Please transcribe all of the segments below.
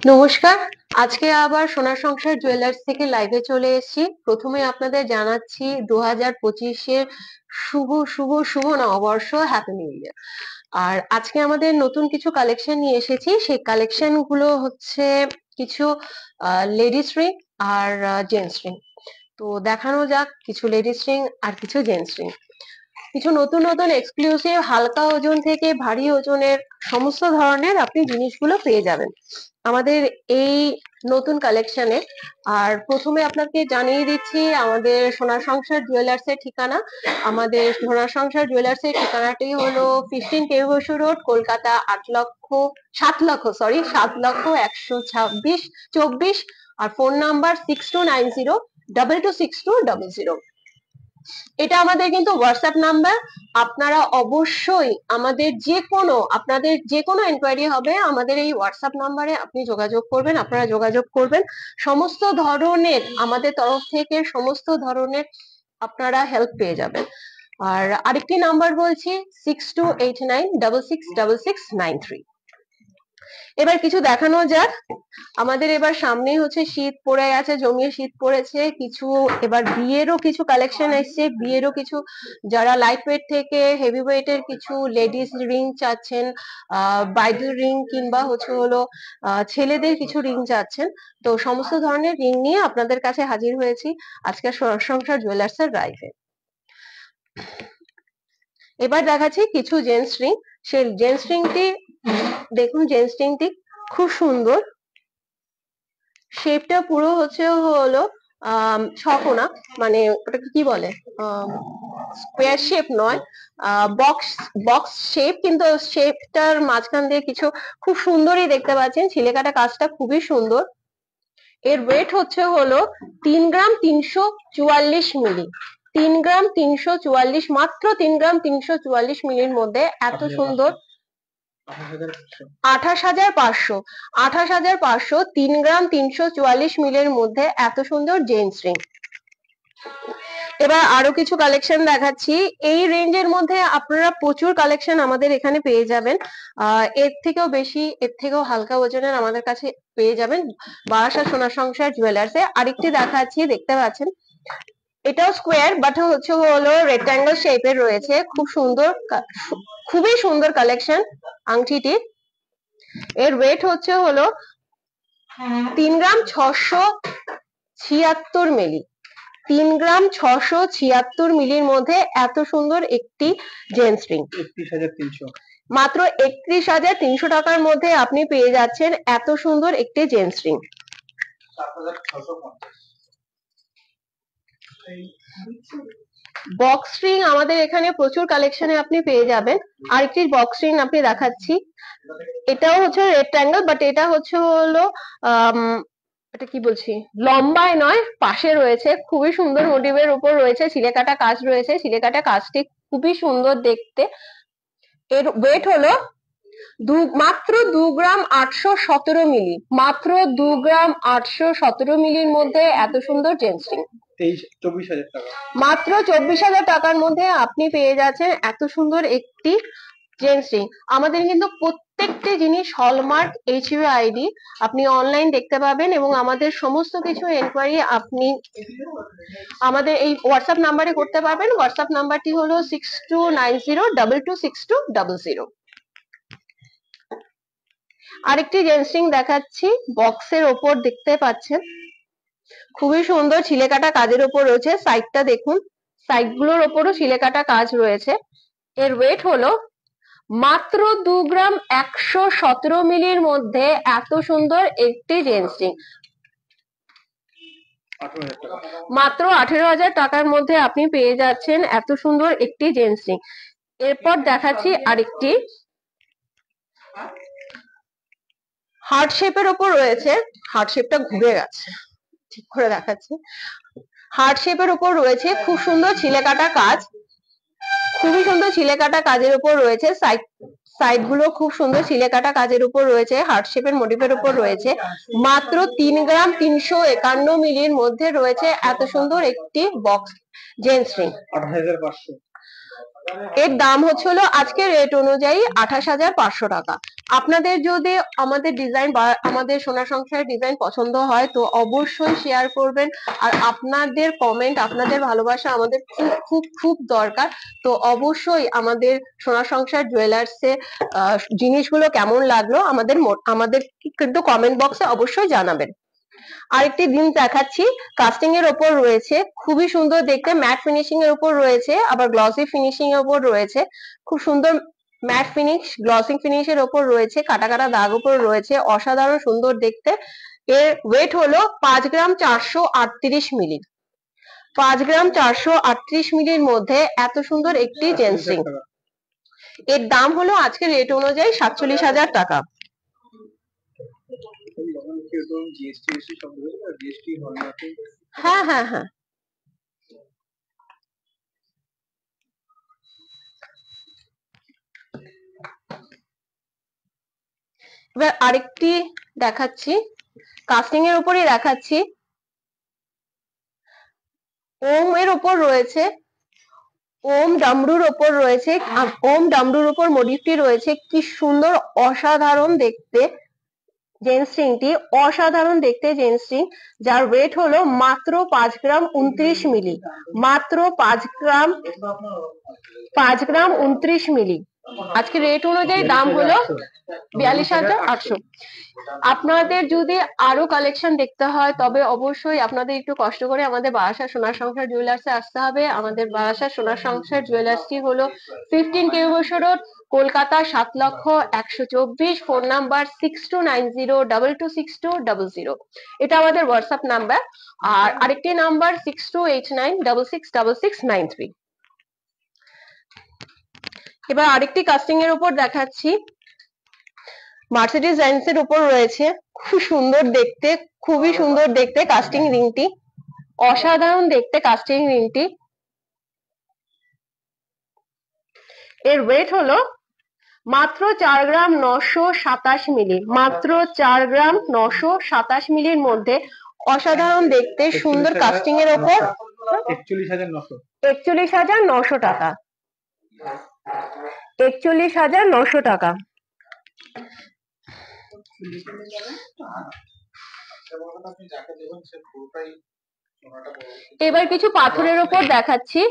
নমস্কার। আজকে আবার সোনার সংসার জুয়েলার্স থেকে লাইভে চলে এসেছি। প্রথমে আপনাদের জানাচ্ছি 2025-এর শুভ শুভ শুভ নববর্ষ, হ্যাপি নিউ ইয়ার। আর আজকে আমাদের নতুন কিছু কালেকশন নিয়ে এসেছি। সেই কালেকশন গুলো হচ্ছে কিছু লেডিস রিং আর জেন্টস রিং। তো দেখানো যাক কিছু লেডিস রিং আর কিছু জেন্টস রিং। কিছু নতুন নতুন এক্সক্লুসিভ হালকা ওজন থেকে ভারী ওজনের সমস্ত ধরনের আপনি জিনিসগুলো পেয়ে যাবেন আমাদের এই নতুন কালেকশনে। আর প্রথমে আপনাকে জানিয়ে দিচ্ছি আমাদের সোনার সংসার জুয়েলার্স এর ঠিকানা। আমাদের সোনার সংসার জুয়েলার্স এর ঠিকানাটি হলো 15 কে বসু রোড, কলকাতা 7,00,126,24। আর ফোন নাম্বার 6290 226200। এটা আমাদের কিন্তু হোয়াটসঅ্যাপ নাম্বার। আপনারা অবশ্যই আপনাদের যে কোনো এনকোয়ারি হবে আমাদের এই হোয়াটসঅ্যাপ নাম্বারে আপনি আপনারা যোগাযোগ করবেন। সমস্ত ধরনের আমাদের তরফ থেকে সমস্ত ধরনের আপনারা হেল্প পেয়ে যাবেন। আর আরেকটি নাম্বার বলছি 6289666693। এবার কিছু দেখানো যাক। আমাদের এবার সামনেই হচ্ছে শীত পড়ে গেছে, জমিয়ে শীত পড়েছে। কিছু এবার বিয়েরও কিছু কালেকশন এসছে, বিয়েরও কিছু যারা লাইট ওয়েট থেকে হেভি ওয়েটের কিছু লেডিস রিং চাচ্ছেন, ব্রাইডাল রিং কিংবা হলো ছেলেদের কিছু রিং চাচ্ছেন, তো সমস্ত ধরনের রিং নিয়ে আপনাদের কাছে হাজির হয়েছি আজকে সংসার জুয়েলার্স এর লাইভে। এবার দেখাচ্ছি কিছু জেন্টস রিং। সেই জেন্টস রিংটি দেখুন, জেন্টস রিংটি খুব সুন্দর। শেপটা পুরো হলো ছকোনা, মানে ওটাকে কি বলে, স্কোয়ার শেপ নয়, বক্স বক্স শেপ, কিন্তু শেপটার মাঝখান দিয়ে কিছু খুব সুন্দরই দেখতে পাচ্ছেন। ছিলেকাটা কাজটা খুবই সুন্দর। এর ওয়েট হলো 3 গ্রাম 344 মিলি। 3 গ্রাম 344, মাত্র 3 গ্রাম 344 মিলির মধ্যে এত সুন্দর 28,500। 28,500 3 গ্রাম 344 মিলির মধ্যে এত সুন্দর জেন্টস রিং। এবার আরো কিছু কালেকশন দেখাচ্ছি। এই রেঞ্জের মধ্যে আপনারা প্রচুর কালেকশন আমাদের এখানে পেয়ে যাবেন। এর থেকেও বেশি, এর থেকেও হালকা ওজনের আমাদের কাছে পেয়ে যাবেন বারাসাত সোনার সংসার জুয়েলার্স এ। আরেকটি দেখাচ্ছি, দেখতে পাচ্ছেন এটাও স্কোয়ার বাট হলো রেক্ট্যাঙ্গেল শেপের রয়েছে। খুব সুন্দর, খুবই সুন্দর কালেকশন আংটিটি। এর ওয়েট হলো 3 গ্রাম 676 মিলি। 3 গ্রাম 676 মিলির মধ্যে এত সুন্দর একটি জেন্টস রিং, মাত্র 31,300 টাকার মধ্যে আপনি পেয়ে যাচ্ছেন এত সুন্দর একটি জেন্টস রিং। বক্স রিং আমাদের এখানে প্রচুর কালেকশনে আপনি পেয়ে যাবেন। আরেকটি বক্স রিং আপনি দেখাচ্ছি। এটাও হচ্ছে রেক্ট্যাঙ্গেল, বাট এটা হলো এটা কি বলছি, লম্বায় নয়, পাশে রয়েছে। খুবই সুন্দর মোটিভের উপর রয়েছে, ছিলেকাটা কাজ রয়েছে। ছিলেকাটা কাজটি খুবই সুন্দর দেখতে। এর ওয়েট হলো মাত্র 2 গ্রাম 817 মিলি। মাত্র 2 গ্রাম 817 মিলির মধ্যে এত সুন্দর জেন্টস রিং 24,000 টাকা। মাত্র 24,000 টাকার মধ্যে আপনি পেয়ে যাচ্ছেন এত সুন্দর একটি জেন্টস রিং। আমাদের কিন্তু প্রত্যেকটি জিনিস হলমার্ক HUID আপনি অনলাইন দেখতে পাবেন, এবং আমাদের সমস্ত কিছু এনকোয়ারি আপনি আমাদের এই হোয়াটসঅ্যাপ নাম্বারে করতে পারবেন। হোয়াটসঅ্যাপ নাম্বারটি হলো 6290 226200। আরেকটি জেন্টস রিং দেখাচ্ছি, বক্সের ওপর দেখতে পাচ্ছেন, খুবই সুন্দর ছিলেকাটা কাজের ওপর রয়েছে। সাইডটা দেখুন, সাইড গুলোর ওপরও ছিলেকাটা কাজ রয়েছে। এর ওয়েট হলো মাত্র 2 গ্রাম 117 মিলির মধ্যে এত সুন্দর একটি জেন্টস রিং। মাত্র 18,000 টাকার মধ্যে আপনি পেয়ে যাচ্ছেন এত সুন্দর একটি জেন্টস রিং। এরপর দেখাচ্ছি আরেকটি হার্ট শেপের ওপর রয়েছে। হার্ট শেপটা ঘুরে গেছে, ঠিক করে দেখাচ্ছি। হার্ট শেপের উপর রয়েছে, খুব সুন্দর ছিলেকাটা কাজ, খুবই সুন্দর ছিলেকাটা কাজের উপর রয়েছে। সাইড গুলো খুব সুন্দর ছিলেকাটা কাজের উপর রয়েছে, হার্ট শেপের মোটিভের উপর রয়েছে। মাত্র 3 গ্রাম 351 মিলির মধ্যে রয়েছে এত সুন্দর একটি বক্স জেন্টস রিং। 28,500। এর দাম হলো আজকের রেট অনুযায়ী 28,500 টাকা। আপনাদের যদি আমাদের ডিজাইন বা আমাদের সোনা সংসারের ডিজাইন পছন্দ হয় তো অবশ্যই শেয়ার করবেন। আর আপনাদের কমেন্ট, আপনাদের ভালোবাসা আমাদের খুব খুব খুব দরকার। তো অবশ্যই আমাদের সোনা সংসার জুয়েলার্সে জিনিসগুলো কেমন লাগলো আমাদের কিন্তু কমেন্ট বক্সে অবশ্যই জানাবেন। আরেকটি জিনিস দেখাচ্ছি, কাস্টিং এর ওপর রয়েছে, খুবই সুন্দর দেখতে, ম্যাট ফিনিশিং এর উপর রয়েছে, আবার গ্লসি ফিনিশিং এর উপর রয়েছে, খুব সুন্দর ম্যাট ফিনিশ গ্লসিং ফিনিশ এর ওপর রয়েছে, কাটা কাটা দাগ উপর রয়েছে, অসাধারণ সুন্দর দেখতে। এর ওয়েট হলো 5 গ্রাম 438 মিলি। 5 গ্রাম 438 মিলির মধ্যে এত সুন্দর একটি জেন্টস রিং। এর দাম হলো আজকে রেট অনুযায়ী 47,000 টাকা। হ্যাঁ হ্যাঁ হ্যাঁ, এবার আরেকটি দেখাচ্ছি, কাস্টিং এর উপরই দেখাচ্ছি। ওম এর উপর রয়েছে, ওম ডামরুর ওপর রয়েছে, ওম ডামরুর ওপর মোটিভটি রয়েছে, কি সুন্দর অসাধারণ দেখতে জেন্টস রিংটি, অসাধারণ দেখতে জেন্টস রিং, যার ওয়েট হলো মাত্র 5 গ্রাম 29 মিলি, মাত্র 5 গ্রাম 29 মিলি। আজকে রেট অনুযায়ী দাম হলো 42,800। আপনাদের যদি আরো কালেকশন দেখতে হয় তবে অবশ্যই আপনাদের একটু কষ্ট করে আমাদের বারাসা সোনার সংসার জুয়েলার্সে আসতে হবে। আমাদের বারাসা সোনার সংসার জুয়েলার্সটি হলো 15 কেউবসর রোড, কলকাতা 7,124, ফোন নাম্বার 6290226200। এটা আমাদের হোয়াটসঅ্যাপ নাম্বার। আর আরেকটি নাম্বার 6289666693। এবার আরেকটি কাস্টিং এর উপর দেখাচ্ছি, মার্সিডিজ বেঞ্জ এর উপর রয়েছে, খুব সুন্দর দেখতে, খুবই সুন্দর দেখতে কাস্টিং রিংটি, অসাধারণ দেখতে কাস্টিং রিংটি। এর ওয়েট হলো মাত্র 4 গ্রাম 927 মিলি, মাত্র 4 গ্রাম 927 মিলির মধ্যে অসাধারণ দেখতে সুন্দর কাস্টিং এর উপর 41,900 টাকা। 41,900 টাকা। এবার কিছু পাথরের উপর দেখাচ্ছি,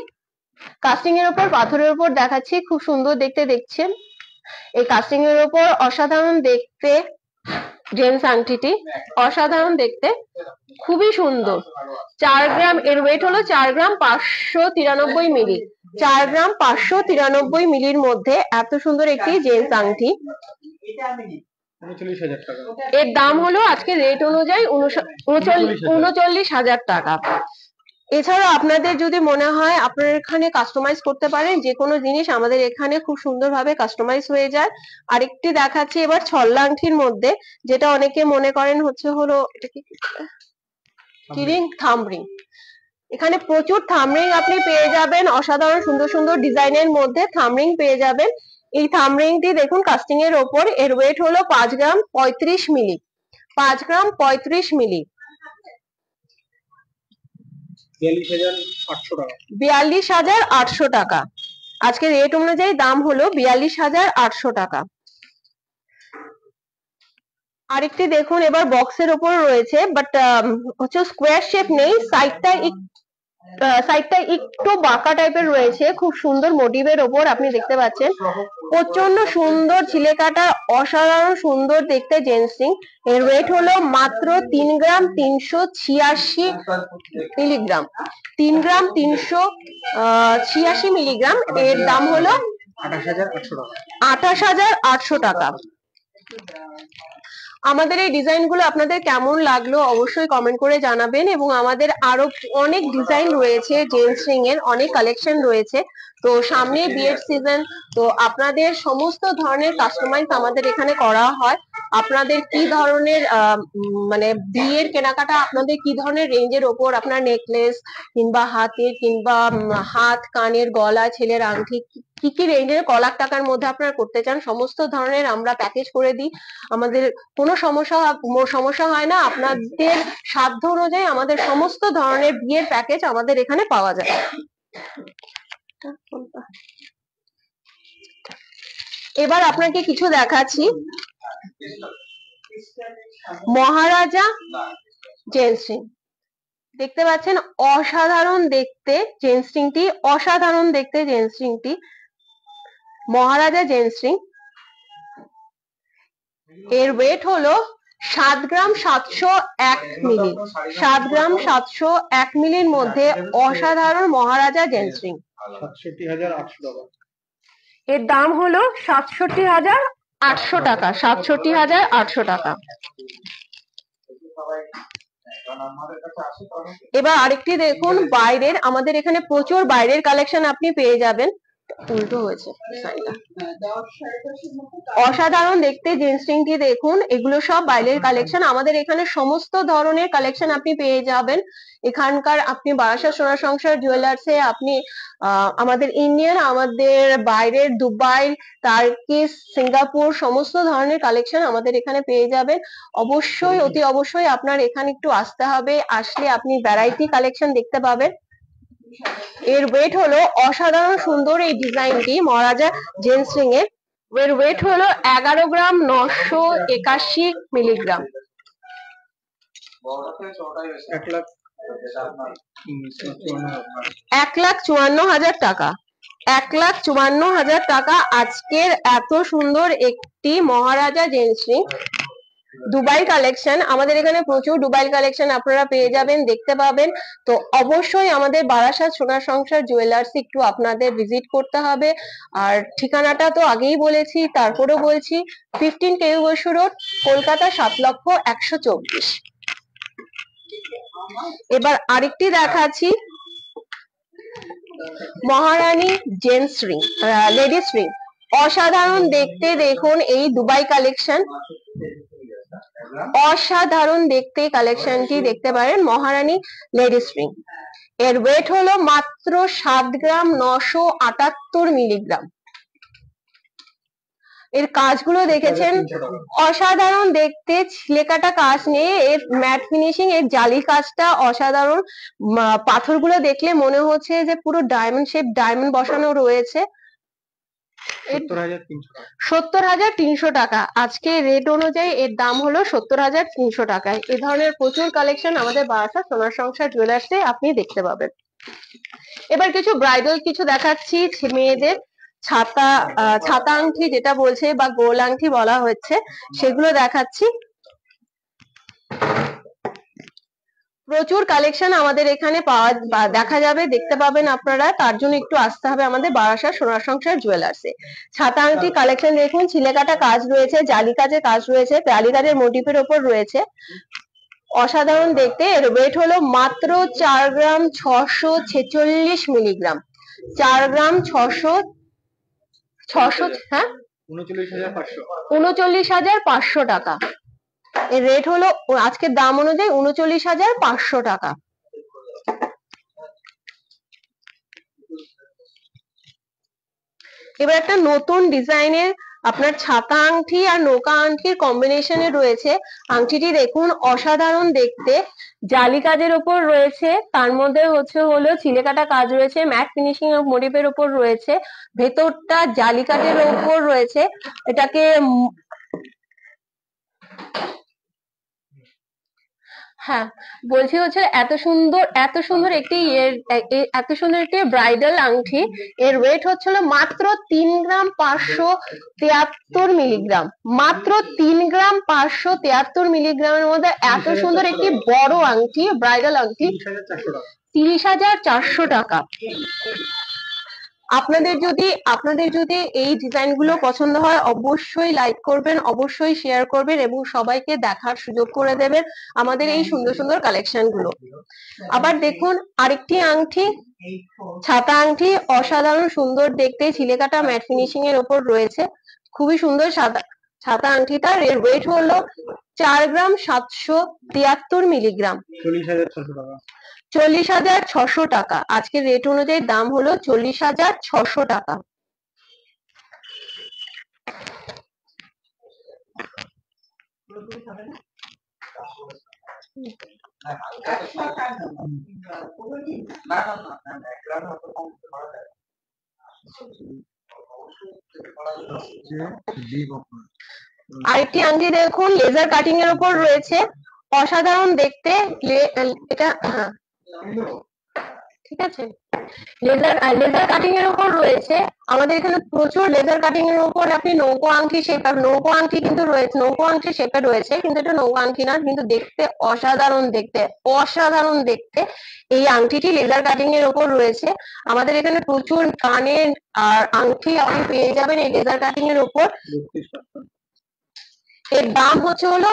কাস্টিং এর উপর পাথরের উপর দেখাচ্ছি, খুব সুন্দর দেখতে দেখছেন। এই কাস্টিং এর উপর অসাধারণ দেখতে জেমস আংটিটি, অসাধারণ দেখতে, খুবই সুন্দর। 4 গ্রাম, এর ওয়েট হলো 4 গ্রাম 593 মিলি, 4 গ্রাম 593 মিলির মধ্যে এত সুন্দর একটি জেমস আংটি। এর দাম হলো আজকে রেট অনুযায়ী 39,000 টাকা। এছাড়া আপনাদের যদি মনে হয় আপনারা এখানে কাস্টমাইজ করতে পারেন, যে কোনো জিনিস আমাদের এখানে খুব সুন্দরভাবে কাস্টমাইজ হয়ে যায়। আরেকটি দেখাচ্ছি এবার ছল্লা আংটির মধ্যে, যেটা অনেকে মনে করেন হলো এটা কি রিং, থাম্ব রিং। এখানে প্রচুর থাম্ব রিং আপনি পেয়ে যাবেন, অসাধারণ সুন্দর সুন্দর ডিজাইনের মধ্যে থাম্ব রিং পেয়ে যাবেন। এই থাম্ব রিংটি দেখুন কাস্টিং এর ওপর, এর ওয়েট হলো 5 গ্রাম 35 মিলি, 5 গ্রাম 35 মিলি, 42,800 টাকা। আজকে রেট অনুযায়ী দাম হলো 42,800 টাকা। আরেকটি দেখুন এবার বক্সের উপর রয়েছে, বাট হচ্ছে স্কোয়ার শেপ নেই, সাইডটা একটু বাঁকা টাইপের রয়েছে, খুব সুন্দর মোটিভের ওপর আপনি দেখতে পাচ্ছেন, প্রচন্ড সুন্দর ছিলেকাটা, অসাধারণ সুন্দর দেখতে জেন্টস রিং। এর ওয়েট হলো মাত্র 3 গ্রাম 386 মিলিগ্রাম, 3 গ্রাম 386 মিলিগ্রাম। এর দাম হলো 28,800 টাকা। আমাদের এই ডিজাইন গুলো আপনাদের কেমন লাগলো অবশ্যই কমেন্ট করে জানাবেন, এবং আমাদের আরো অনেক ডিজাইন রয়েছে, জেন্টস রিং এর অনেক কালেকশন রয়েছে। তো সামনে বিয়ের সিজন, তো আপনাদের সমস্ত ধরনের কাস্টমাইজ আমাদের এখানে করা হয়। আপনাদের কি ধরনের মানে বিয়ের কেনাকাটা, আপনাদের কি ধরনের রেঞ্জের ওপর আপনার নেকলেস কিংবা হাতের কিংবা হাত কানের গলা ছেলের আংটি কি কি রেঞ্জের কলার টাকার মধ্যে আপনারা করতে চান, সমস্ত ধরনের আমরা প্যাকেজ করে দিই। আমাদের কোনো সমস্যা হয় না, আপনাদের সাধ্য অনুযায়ী আমাদের সমস্ত ধরনের বিয়ের প্যাকেজ আমাদের এখানে পাওয়া যায়। এবার আপনাকে কিছু দেখাচ্ছি, মহারাজা জেন্টস রিং দেখতে পাচ্ছেন, অসাধারণ দেখতে জেন্টস রিংটি, অসাধারণ দেখতে জেন্টস রিংটি, মহারাজা জেন্টস রিং। এর ওয়েট হলো 7 গ্রাম 701 মিলি, 7 গ্রাম 701 মিলির মধ্যে অসাধারণ মহারাজা জেন্টস রিং। 67,800 টাকা। এর দাম হলো 67,800 টাকা, 67,800 টাকা। এবার আরেকটি দেখুন বাইরের, আমাদের এখানে প্রচুর বাইরের কালেকশন আপনি পেয়ে যাবেন। উল্টো হয়েছে ডিজাইনটা, অসাধারণ দেখতে জিন্স রিংটি দেখুন, এগুলো সব বাইরের কালেকশন। আমাদের এখানে সমস্ত ধরনের কালেকশন আপনি পেয়ে যাবেন। এখানকার আপনি বারাসাত সোনা সংসার জুয়েলার্সে আপনি আমাদের ইন্ডিয়ান, আমাদের বাইরের দুবাই, টার্কিশ, সিঙ্গাপুর সমস্ত ধরনের কালেকশন আমাদের এখানে পেয়ে যাবেন। অবশ্যই অতি অবশ্যই আপনার এখানে একটু আসতে হবে, আসলে আপনি ভ্যারাইটি কালেকশন দেখতে পাবেন। এর ওয়েট হলো অসাধারণ সুন্দর এই ডিজাইনটি মহারাজা জেন্টস রিং এর। এর ওয়েট হলো 11 গ্রাম 981 মিলিগ্রাম। 1,54,000 টাকা, 1,54,000 টাকা আজকের এত সুন্দর একটি মহারাজা জেন্টস রিং। দুবাই কালেকশন, আমাদের এখানে প্রচুর দুবাই কালেকশন আপনারা পেয়ে যাবেন, দেখতে পাবেন। তো অবশ্যই আমাদের বারাসাত সোনা সংসার জুয়েলার্স একটু আপনাদের ভিজিট করতে হবে। আর ঠিকানাটা তো আগেই বলেছি, তারপরেও বলছি, 15 কেউ বসু রোড, কলকাতা 7,124,000। এবার আরেকটি দেখাচ্ছি মহারানী জেন্টস রিং, লেডিস রিং। অসাধারণ দেখতে দেখুন এই দুবাই কালেকশন, অসাধারণ দেখতে কালেকশনটি দেখতে পারেন মহারানী লেডিস রিং। এর ওয়েট হলো মাত্র 7 গ্রাম 978 মিলিগ্রাম। এর কাজগুলো দেখেছেন, অসাধারণ দেখতে, ছিলেকাটা কাজ নিয়ে এর ম্যাট ফিনিশিং, এর জালি কাজটা অসাধারণ। পাথরগুলো দেখলে মনে হচ্ছে যে পুরো ডায়মন্ড শেপ ডায়মন্ড বসানো রয়েছে। 70,300 টাকা আজকে রেট অনুযায়ী এর দাম হলো 70,300 টাকায়। এ ধরনের প্রচুর কালেকশন আমাদের বারাসাত সোনার সংসার জুয়েলার্সে আপনি দেখতে পাবেন। এবার কিছু ব্রাইডাল কিছু দেখাচ্ছি মেয়েদের, ছাতা ছাতা আংটি যেটা বলছে বা গোল আংটি বলা হচ্ছে, সেগুলো দেখাচ্ছি। প্রচুর কালেকশন আমাদের এখানে পাওয়া দেখা যাবে, দেখতে পাবেন আপনারা। তার জন্য একটু আসতে হবে আমাদের বারাসাত সোনার সংসার জুয়েলার্সে। ছাতা আংটি কালেকশন দেখুন, ছিলেকাটা কাজ রয়েছে, জালি কাজের কাজ রয়েছে, জালি কাজের মোটিফের ওপর রয়েছে, অসাধারণ দেখতে। এর ওয়েট হলো মাত্র 4 গ্রাম 646 মিলিগ্রাম, 4 গ্রাম 600 হ্যাঁ 39,500 টাকা। এর রেট হলো আজকের দাম অনুযায়ী 39,500 টাকা। এবার একটা নতুন ডিজাইনের আপনার ছাতা আংটি আর নৌকা আংটির কম্বিনেশনে রয়েছে। আংটিটি দেখুন, অসাধারণ দেখতে, জালি কাজের উপর রয়েছে, তার মধ্যে হলো ছিলেকাটা কাজ রয়েছে, ম্যাট ফিনিশিং মোটিফের উপর রয়েছে, ভেতরটা জালি কাজের উপর রয়েছে। এটাকে হ্যাঁ বলছি হচ্ছে এত সুন্দর একটি ব্রাইডাল আংটি। এর ওয়েট হচ্ছিল মাত্র 3 গ্রাম 573 মিলিগ্রাম, মাত্র 3 গ্রাম 573 মিলিগ্রামের মধ্যে এত সুন্দর একটি বড় আংটি, ব্রাইডাল আংটি, 30,400 টাকা। আপনাদের যদি এই ডিজাইন গুলো পছন্দ হয় অবশ্যই লাইক করবেন, অবশ্যই শেয়ার করবেন এবং সবাইকে দেখার সুযোগ করে দেবেন আমাদের এই সুন্দর সুন্দর কালেকশন গুলো। আবার দেখুন আরেকটি আংটি, ছাতা আংটি, অসাধারণ সুন্দর দেখতে, ছিলেকাটা ম্যাট ফিনিশিং এর উপর রয়েছে, খুবই সুন্দর ছাতা আংটিটার। এর ওয়েট হলো 4 গ্রাম 773 মিলিগ্রাম, 40,600 টাকা। আজকের রেট অনুযায়ী দাম হলো 40,600 টাকা। আরেকটি আংটি দেখুন, লেজার কাটিং এর উপর রয়েছে, অসাধারণ দেখতে। এটা হ্যাঁ, ঠিক আছে। লেজার কাটিং এর উপর রয়েছে, আমাদের এখানে প্রচুর লেজার কাটিং এর উপর আপনি নৌকো আংটি শেপের, নৌকো আংটি কিন্তু রয়েছে, নৌকো আংটি শেপে রয়েছে, কিন্তু এটা নৌকো আংটি না, কিন্তু দেখতে অসাধারণ দেখতে, অসাধারণ দেখতে। এই আংটিটি লেজার কাটিং এর উপর রয়েছে। আমাদের এখানে প্রচুর কানের আর আংটি আপনি পেয়ে যাবেন এই লেজার কাটিং এর উপর। এর দাম হচ্ছে হলো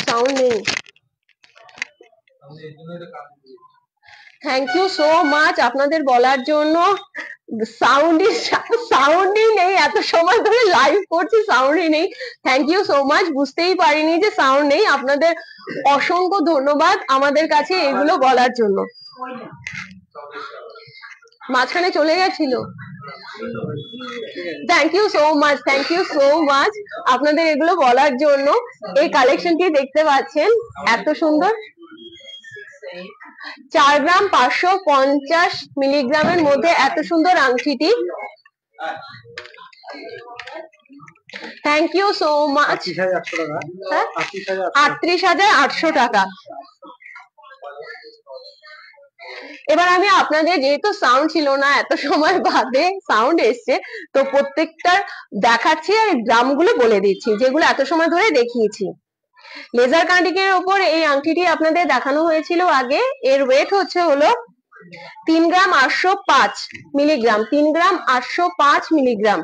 সাউন্ড নেই। থ্যাংক ইউ সো মাচ আপনাদের বলার জন্য। সাউন্ডই সাউন্ডই নেই, এত সময় ধরে লাইভ করছি সাউন্ডই নেই। থ্যাংক ইউ সো মাচ, বুঝতেই পারিনি যে সাউন্ড নেই। আপনাদের অসংখ্য ধন্যবাদ আমাদের কাছে এগুলো বলার জন্য। মাঝখানে চলে গেছিল। Thank you so much, thank you so much আপনাদের এগুলো বলার জন্য। এই কালেকশনটি দেখতে পাচ্ছেন, এত সুন্দর। 4 গ্রাম 550 মিলিগ্রামের মধ্যে এত সুন্দর আংটিটি। Thank you so much. 38,800 টাকা। এবার আমি আপনাদের, যেহেতু সাউন্ড ছিল না, এত সময় বাদে সাউন্ড এসছে, তো প্রত্যেকটার দেখাচ্ছি আর দামগুলো বলে দিচ্ছি, যেগুলো এত সময় ধরে দেখিয়েছি। লেজার কাটিং এর উপর এই আংটিটি আপনাদের দেখানো হয়েছিল আগে। এর ওয়েট হচ্ছে হলো 3 গ্রাম 805 মিলিগ্রাম, 3 গ্রাম 805 মিলিগ্রাম।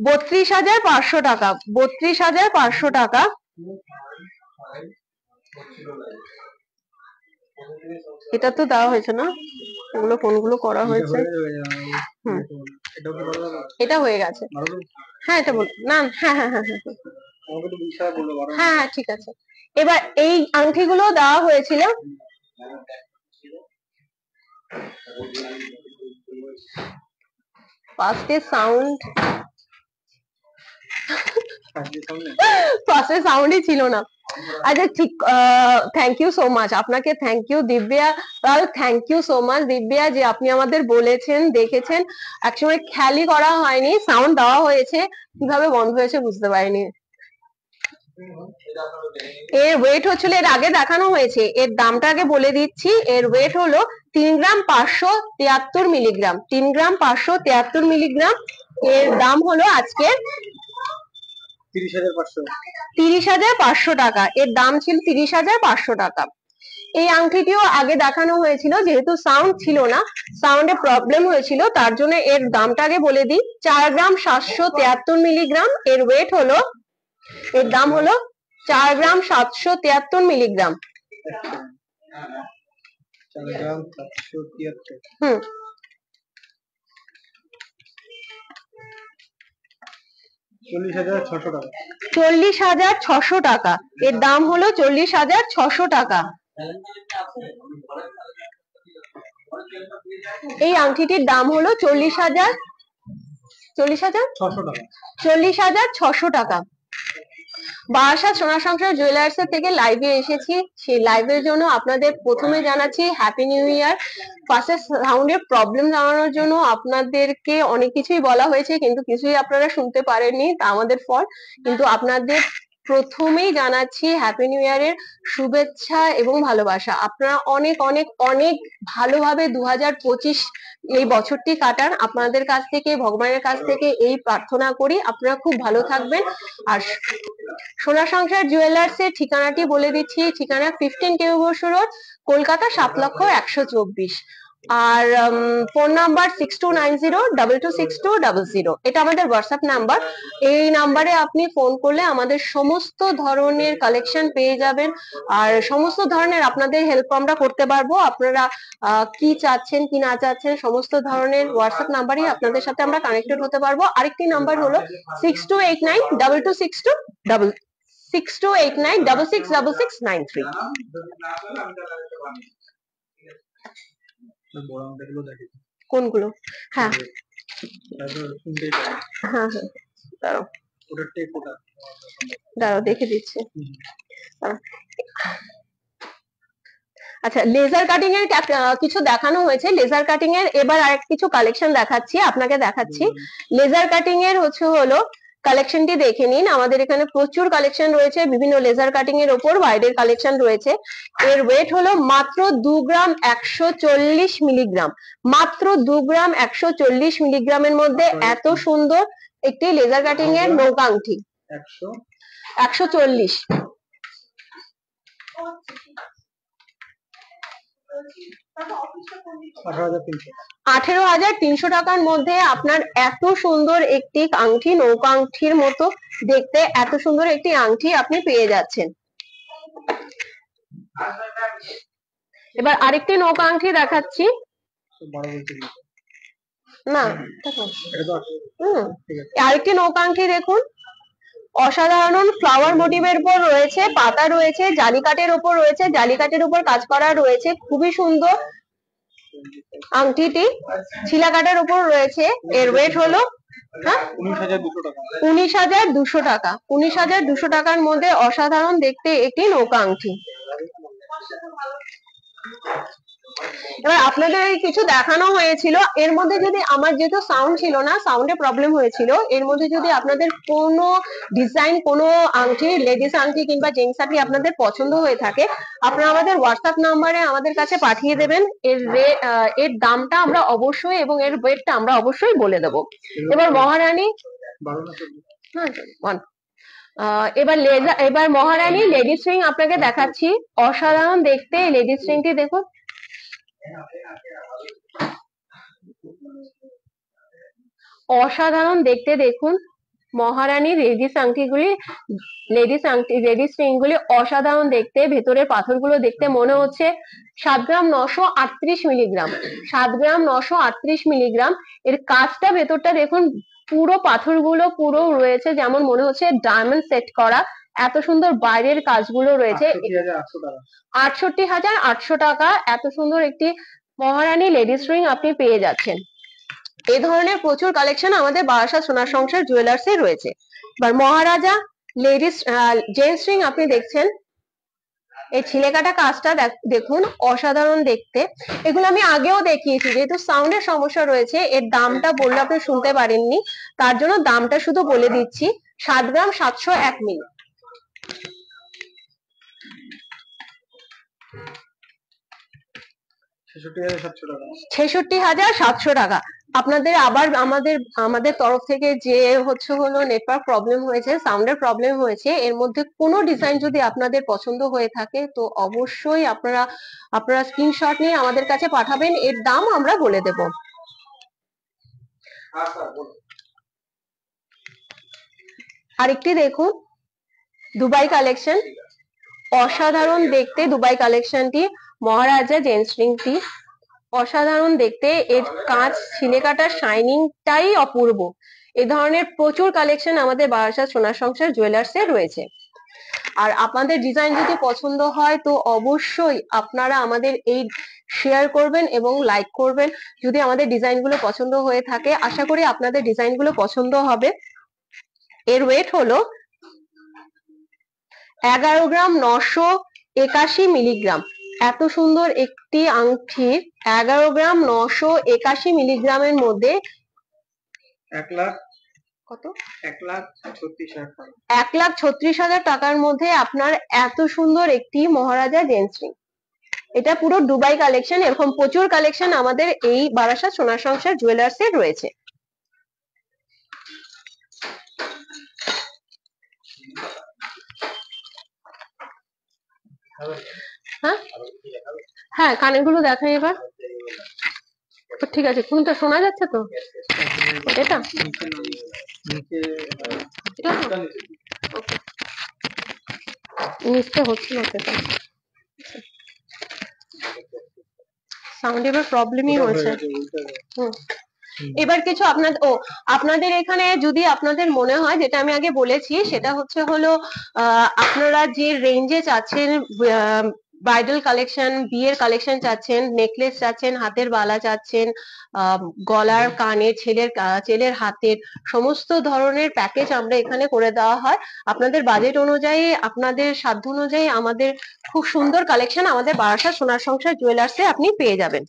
32,500 টাকা, 32,500 টাকা। এটা তো দেওয়া হয়েছে না, এগুলো ফোনগুলো করা হয়েছে। এটা হয়ে গেছে। হ্যাঁ এটা বল না, হ্যাঁ হ্যাঁ হ্যাঁ হ্যাঁ হ্যাঁ হ্যাঁ ঠিক আছে। এবার এই আংটিগুলো দেওয়া হয়েছিল। ফার্স্টে সাউন্ড, ফার্স্টে সাউন্ডই ছিল না। আচ্ছা ঠিক, থ্যাংক ইউ সো মাচ আপনাকে, thank you Divya, thank you so much Divya, যে আপনি আমাদের বলেছেন, দেখেছেন। একসময় খেয়ালই করা হয়নি, সাউন্ড দেওয়া হয়েছে, কিভাবে বন্ধ হয়েছে বুঝতে পারিনি। এর ওয়েট হচ্ছিল, এর আগে দেখানো হয়েছে, এর দামটা আগে বলে দিচ্ছি। এর ওয়েট হলো 3 গ্রাম 573 মিলিগ্রাম, 3 গ্রাম 573 মিলিগ্রাম। এর দাম হলো আজকে 30,500 টাকা। এর দাম ছিল 30,500 টাকা। এই আংটিটিও আগে দেখানো হয়েছিল, যেহেতু সাউন্ড ছিল না, সাউন্ডে প্রবলেম হয়েছিল, তার জন্য এর দামটা আগে বলে দিই। 4 গ্রাম 773 মিলিগ্রাম এর ওয়েট হলো, এর দাম হলো 4 গ্রাম 773 মিলিগ্রাম। 4 গ্রাম 773। হুম, 40,600 টাকা। 40,600 টাকা, এর দাম হলো 40,600 টাকা। এই আংটিটির দাম হলো 40,600 টাকা। বারাসাত সোনা সংসার জুয়েলার্স এর থেকে লাইভে এসেছি, সেই লাইভের জন্য আপনাদের প্রথমে জানাচ্ছি হ্যাপি নিউ ইয়ার। পাশে সাউন্ডের প্রবলেম জানানোর জন্য আপনাদেরকে অনেক কিছুই বলা হয়েছে, কিন্তু কিছুই আপনারা শুনতে পারেননি, তা আমাদের ফল। কিন্তু আপনাদের প্রথমেই জানাচ্ছি হ্যাপি নিউ ইয়ারের শুভেচ্ছা এবং ভালোবাসা। আপনারা অনেক অনেক অনেক ভালোভাবে 2025 এই বছরটি কাটান। আপনাদের কাছ থেকে, ভগবানের কাছ থেকে এই প্রার্থনা করি আপনারা খুব ভালো থাকবেন। আর সোনা সংসার জুয়েলার্স এর ঠিকানাটি বলে দিচ্ছি, ঠিকানা 15 কেউ বসু রোড, কলকাতা 7,124। আর ফোন নাম্বার 6290226200। এটা আমাদের হোয়াটসঅ্যাপ নাম্বার। এই নাম্বারে আপনি ফোন করলে আমাদের সমস্ত ধরনের কালেকশন পেয়ে যাবেন, আর সমস্ত ধরনের আপনাদের হেল্প আমরা করতে পারবো। আপনারা কি চাচ্ছেন কি না চাচ্ছেন, সমস্ত ধরনের হোয়াটসঅ্যাপ নাম্বারই আপনাদের সাথে আমরা কানেক্টেড হতে পারবো। আরেকটি নাম্বার হলো 6289226693। কোনগুলো? হ্যাঁ হ্যাঁ হ্যাঁ, দাঁড়াও দাঁড়াও দেখে দিচ্ছি। আচ্ছা, লেজার কাটিং এর কিছু দেখানো হয়েছে। লেজার কাটিং এর এবার আরেক কিছু কালেকশন দেখাচ্ছি, আপনাকে দেখাচ্ছি। লেজার কাটিং এর হলো কালেকশনটি দেখে নিন। আমাদের এখানে প্রচুর কালেকশন রয়েছে বিভিন্ন লেজার কাটিং এর ওপর, বাইরের কালেকশন রয়েছে। এর ওয়েট হলো মাত্র 2 গ্রাম 140 মিলিগ্রাম। মাত্র 2 গ্রাম 140 মিলিগ্রামের মধ্যে এত সুন্দর একটি লেজার কাটিং এর নৌকা আংটি। 140। 18,300 টাকার মধ্যে আপনার এত সুন্দর একটি আংটি, নৌকা আংটির মতো দেখতে এত সুন্দর একটি আংটি আপনি পেয়ে যাচ্ছেন। এবার আরেকটি নৌকা আংটি দেখাচ্ছি। না, আরেকটি নৌকা আংটি দেখুন, অসাধারণ ফ্লাওয়ার মোটিভের উপর রয়েছে, পাতা রয়েছে, জালিকাটের উপর রয়েছে, জালিকাটের উপর কাজ করা রয়েছে, খুবই সুন্দর আংটিটি ছিলাকাটার উপর রয়েছে। এর ওয়েট হলো 19,200 টাকা। 19,200 টাকার মধ্যে অসাধারণ দেখতে একটি নৌকা আংটি। এবার আপনাদের কিছু দেখানো হয়েছিল, এর মধ্যে যদি আমার, যেহেতু সাউন্ড ছিল না, সাউন্ডে প্রবলেম হয়েছিল, এর মধ্যে যদি আপনাদের কোনো ডিজাইন, কোনো আংটি, লেডিস আংটি কিংবা জেন্টস আংটি আপনাদের পছন্দ হয়ে থাকে, আপনারা আমাদের হোয়াটসঅ্যাপ নাম্বারে আমাদের কাছে পাঠিয়ে দেবেন। এর দামটা আমরা অবশ্যই এবং এর ওয়েটটা আমরা অবশ্যই বলে দেবো। এবার মহারানী, এবার মহারানী লেডিস রিং আপনাকে দেখাচ্ছি। অসাধারণ দেখতে লেডিস রিংটি দেখুন, অসাধারণ দেখতে। দেখুন মহারানী লেডিস আংটিগুলি, লেডিস রিং গুলি অসাধারণ দেখতে। ভেতরের পাথরগুলো দেখতে মনে হচ্ছে 7 গ্রাম 938 মিলিগ্রাম। 7 গ্রাম 938 মিলিগ্রাম। এর কাজটা, ভেতরটা দেখুন, পুরো পাথরগুলো পুরো রয়েছে যেমন মনে হচ্ছে ডায়মন্ড সেট করা। এত সুন্দর বাইরের কাজগুলো রয়েছে। 68,800 টাকা এত সুন্দর একটি মহারানী লেডিস রিং আপনি পেয়ে যাচ্ছেন। এই ধরনের প্রচুর কালেকশন আমাদের বারাসাত সোনার সংসার জুয়েলার্স এ রয়েছে। এবার মহারাজা লেডিস জেন্টস রিং আপনি দেখছেন, এই ছিলেকাটা কাজটা দেখুন, অসাধারণ দেখতে। এগুলো আমি আগেও দেখিয়েছি, যেহেতু সাউন্ডের সমস্যা রয়েছে এর দামটা বললে আপনি শুনতে পারেননি, তার জন্য দামটা শুধু বলে দিচ্ছি। 7 গ্রাম 701 মিলি। ৬৬,৭০০ টাকা। ৬৬,৭০০ টাকা। আপনাদের আবার আমাদের আমাদের তরফ থেকে যে হলো নেটওয়ার্ক প্রবলেম হয়েছে, সাউন্ডের প্রবলেম হয়েছে, এর মধ্যে কোনো ডিজাইন যদি আপনাদের পছন্দ হয়ে থাকে তো অবশ্যই আপনারা স্ক্রিনশট নিয়ে আমাদের কাছে পাঠাবেন, এর দাম আমরা বলে দেব। আরেকটি দেখুন, দুবাই কালেকশন, অসাধারণ দেখতে দুবাই কালেকশনটি, মহারাজা জেন্টস রিংটি অসাধারণ দেখতে, এর কাঁচ ছিলে কাটার শাইনিংটাই অপূর্ব। এ ধরনের প্রচুর কালেকশন আমাদের বারাসাত সোনার সংসার জুয়েলার্সে রয়েছে। আর আপনাদের ডিজাইন যদি পছন্দ হয় তো অবশ্যই আপনারা আমাদের এই শেয়ার করবেন এবং লাইক করবেন যদি আমাদের ডিজাইনগুলো পছন্দ হয়ে থাকে। আশা করি আপনাদের ডিজাইনগুলো পছন্দ হবে। এর ওয়েট হলো 11 গ্রাম 981 মিলিগ্রাম। এত সুন্দর একটি আংটি 11 গ্রাম 981 মিলিগ্রামের মধ্যে 1,00,000 কত 1,36,000 টাকা। 1,36,000 টাকার মধ্যে আপনার এত সুন্দর একটি মহারাজা জেন্টস রিং। এটা পুরো দুবাই কালেকশন। এরকম প্রচুর কালেকশন আমাদের এই বারাসাত সোনার সংসার জুয়েলার্সে রয়েছে। হ্যাঁ হ্যাঁ, কানের গুলো দেখাই এবার। ঠিক আছে, কোনটা শোনা যাচ্ছে তো? এটা এটা তো? Okay. নিচটা হচ্ছে না সেটা, সাউন্ড এবার প্রবলেমই হয়েছে। এবার কিছু আপনাদের এখানে যদি আপনাদের মনে হয়, যেটা আমি আগে বলেছি সেটা হলো আপনারা যে রেঞ্জে চাচ্ছেন, ব্রাইডাল কালেকশন, বিয়ের কালেকশন চাচ্ছেন, নেকলেস চাচ্ছেন, হাতের বালা চাচ্ছেন, গলার কানের, ছেলের হাতের, সমস্ত ধরনের প্যাকেজ আমরা এখানে করে দেওয়া হয়। আপনাদের বাজেট অনুযায়ী, আপনাদের সাধ্য অনুযায়ী আমাদের খুব সুন্দর কালেকশন আমাদের বারাসাত সোনার সংসার জুয়েলার্সে আপনি পেয়ে যাবেন।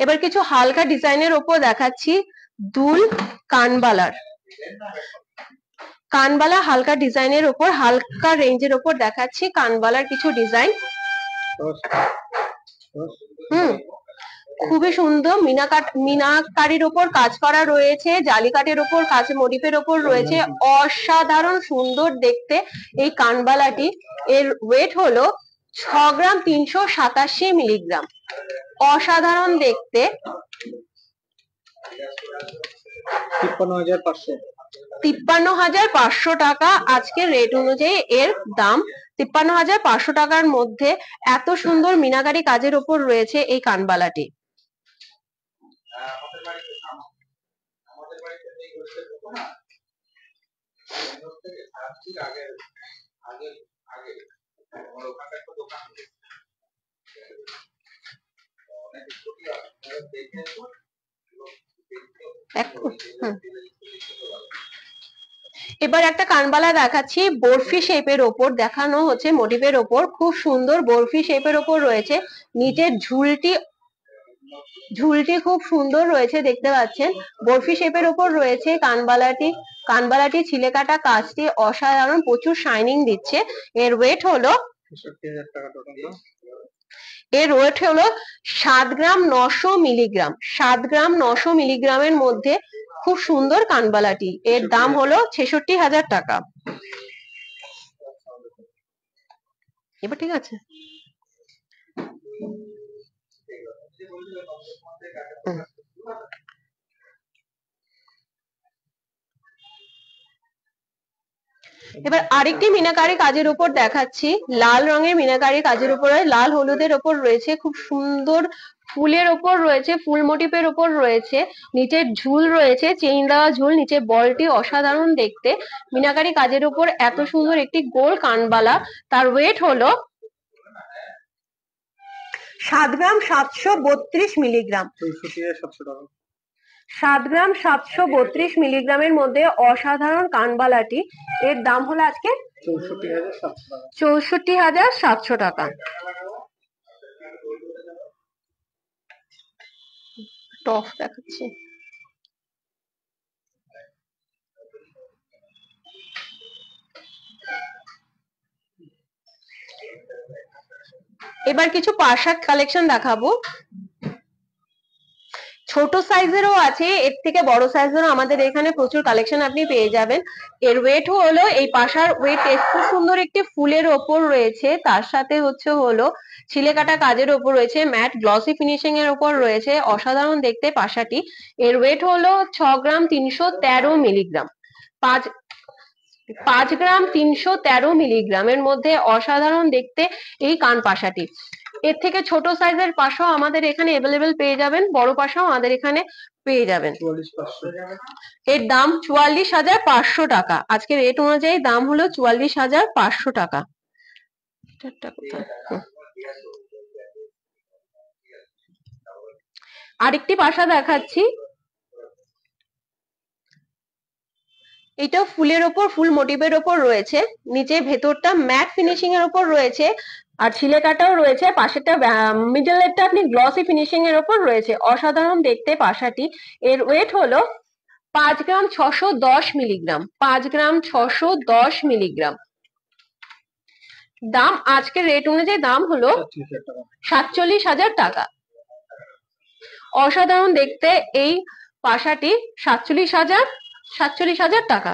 এবার কিছু হালকা ডিজাইনের ওপর দেখাচ্ছি, দুল কানবালার, কানবালা হালকা ডিজাইনের ওপর, হালকা রেঞ্জের ওপর দেখাচ্ছি কানবালার কিছু ডিজাইন। খুবই সুন্দর মিনাকারির ওপর কাজ করা রয়েছে, জালিকাটের ওপর কাজ, মোটিফের ওপর রয়েছে, অসাধারণ সুন্দর দেখতে এই কানবালাটি। এর ওয়েট হলো 6 গ্রাম 387 মিলিগ্রাম। অসাধারণ দেখতে। 53,500 টাকা আজকের রেট অনুযায়ী এর দাম। 53,500 টাকার মধ্যে এত সুন্দর মিনাকারি কাজের ওপর রয়েছে এই কানবালাটি। এবার একটা কানবালা দেখাচ্ছি, বরফি শেপের ওপর দেখানো হচ্ছে, মোটিভের ওপর খুব সুন্দর বরফি শেপের ওপর রয়েছে। নিচের ঝুলটি খুব সুন্দর রয়েছে, দেখতে পাচ্ছেন বরফি শেপের ওপর রয়েছে কানবালাটি ছিলে কাটা কাজটি অসাধারণ, প্রচুর শাইনিং দিচ্ছে। এর ওয়েট হলো 7 গ্রাম 900 মিলিগ্রাম। 7 গ্রাম 900 মিলিগ্রামের মধ্যে খুব সুন্দর কানবালাটি, এর দাম হলো 66,000 টাকা। এবার ঠিক আছে। এবার আরেকটি মিনাকারি কাজের উপর দেখাচ্ছি, লাল রঙের মিনাকারি কাজের উপরে, লাল হলুদের ওপর রয়েছে, খুব সুন্দর ফুলের ওপর রয়েছে, ফুল মোটিভের ওপর রয়েছে, নিচের ঝুল রয়েছে, চেইন দেওয়া ঝুল, নিচে বলটি অসাধারণ দেখতে। মিনাকারি কাজের উপর এত সুন্দর একটি গোল কানবালা, তার ওয়েট হলো 7 গ্রাম 732 মিলিগ্রাম। 7 গ্রাম 732 মিলিগ্রামের মধ্যে অসাধারণ কানবালাটি, এর দাম হলো আজকে 64,700 টাকা। টপ দেখাচ্ছি, এবার কিছু পার্শাক কালেকশন দেখাবো। ছোট সাইজেরও আছে, এর থেকে বড় সাইজেরও আমাদের এখানে প্রচুর কালেকশন আপনি পেয়ে যাবেন। এর ওয়েট হলো, এই পাশার ওয়েট খুব সুন্দর একটি ফুলের ওপর রয়েছে, তার সাথে হলো ছিলে কাটা কাজের ওপর রয়েছে, ম্যাট গ্লসি ফিনিশিং এর ওপর রয়েছে, অসাধারণ দেখতে পাশাটি। এর ওয়েট হলো 6 গ্রাম 313 মিলিগ্রাম, 5 গ্রাম 313 মিলিগ্রামের মধ্যে অসাধারণ দেখতে এই কান পাশাটি। এর থেকে ছোট সাইজের পাশাও আমাদের এখানে অ্যাভেলেবেল পেয়ে যাবেন, বড় পাশাও আমাদের এখানে পেয়ে যাবেন। এর দাম 44,500 টাকা, আজকে রেট অনুযায়ী দাম হলো 44,500 টাকা। আরেকটি পাশা দেখাচ্ছি, এটা ফুলের ওপর, ফুল মোটিভের ওপর রয়েছে, নিচে ভেতরটা ম্যাট ফিনিশিং এর ওপর রয়েছে, আর ছিলে কাটাও রয়েছে, পাশেরটা মিডলেরটা আপনি গ্লসি ফিনিশিং এর ওপর রয়েছে, অসাধারণ দেখতে পাশাটি। এর ওয়েট হলো 5 গ্রাম 610 মিলিগ্রাম, 5 গ্রাম 610 মিলিগ্রাম। দাম আজকের রেট অনুযায়ী দাম হলো 47,000 টাকা। অসাধারণ দেখতে এই পাশাটি 47,000 টাকা।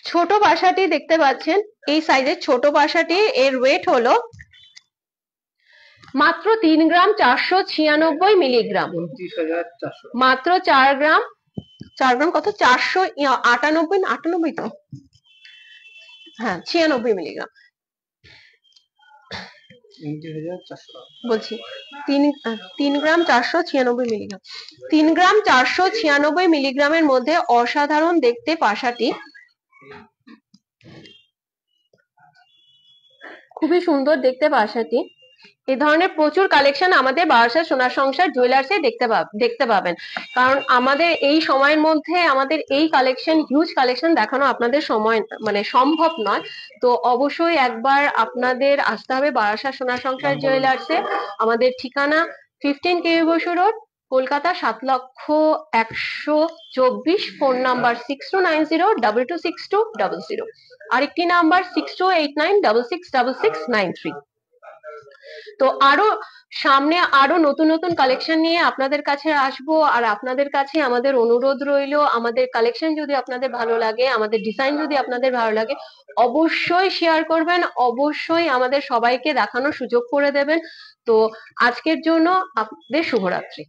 ছোট পাশাটি দেখতে পাচ্ছেন, এই সাইজের ছোট পাশাটি, এর ওয়েট হলো মাত্র 3 গ্রাম 496 মিলিগ্রাম, মাত্র 4 গ্রাম কত 498 তো, হ্যাঁ 96 মিলিগ্রাম বলছি, 3 গ্রাম 496 মিলিগ্রাম, 3 গ্রাম 496 মিলিগ্রামের মধ্যে অসাধারণ দেখতে পাশাটি, খুবই সুন্দর দেখতে পাশাটি। এই ধরনের প্রচুর কালেকশন আমাদের বারাসা সোনার সংসার জুয়েলার্সে দেখতে পাবেন, কারণ আমাদের এই সময়ের মধ্যে আমাদের এই কালেকশন, হিউজ কালেকশন দেখানো আপনাদের সময় মানে সম্ভব নয়। তো অবশ্যই একবার আপনাদের আসতে হবে বারাসা সোনার সংসার জুয়েলার্সে। আমাদের ঠিকানা 15 KB Basu road, Kolkata 7,01,24, phone number 6290226200, আরেকটি নাম্বার 6289666693। তো আরো সামনে আরো নতুন নতুন কালেকশন নিয়ে আপনাদের কাছে আসবো, আর আপনাদের কাছে আমাদের অনুরোধ রইলো, আমাদের কালেকশন যদি আপনাদের ভালো লাগে, আমাদের ডিজাইন যদি আপনাদের ভালো লাগে, অবশ্যই শেয়ার করবেন, অবশ্যই আমাদের সবাইকে দেখানোর সুযোগ করে দেবেন। তো আজকের জন্য আপনাদের শুভরাত্রি।